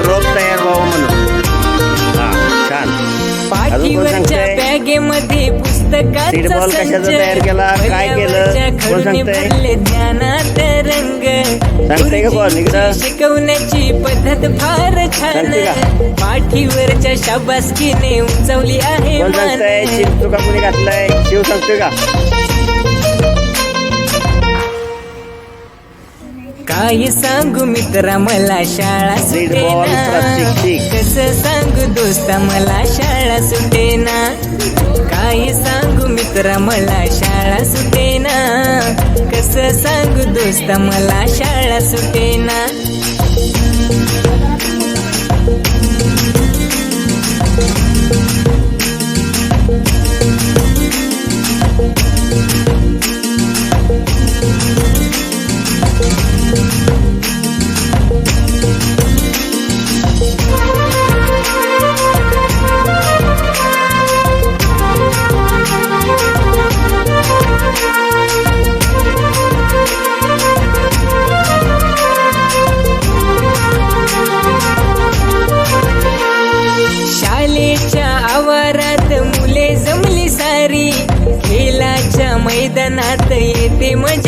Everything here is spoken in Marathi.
रोप तयार व्हावं म्हणून. हा छान. पाठीवरच्या बॅगेमध्ये पुस्तकाचा सीड बॉल कशाचा तयार केला, काय केलं, कोण सांगतंय? भरले ज्ञानात रंग. सांगतंय का कोण इकडं? शिकवण्याची पद्धत फार छान. सांगते का? पाठीवरच्या शाबासकीने उंचवली आहे कोण मान. सांगतंय? चिंटू का कोणी घातलाय? शिव सांगतोय का? काय सांगू मित्रा मला शाळा सीड बॉल सुटेना. शिक. कसं सांगू दोस्ता मला शाळा सुटेना. काय सांगू मित्रा मला शाळा सुटेना. कसं सांगू दोस्ता मला शाळा सुटेना. शाळेच्या आवारात मुले जमली सारी. खेळाच्या मैदानात येते मजा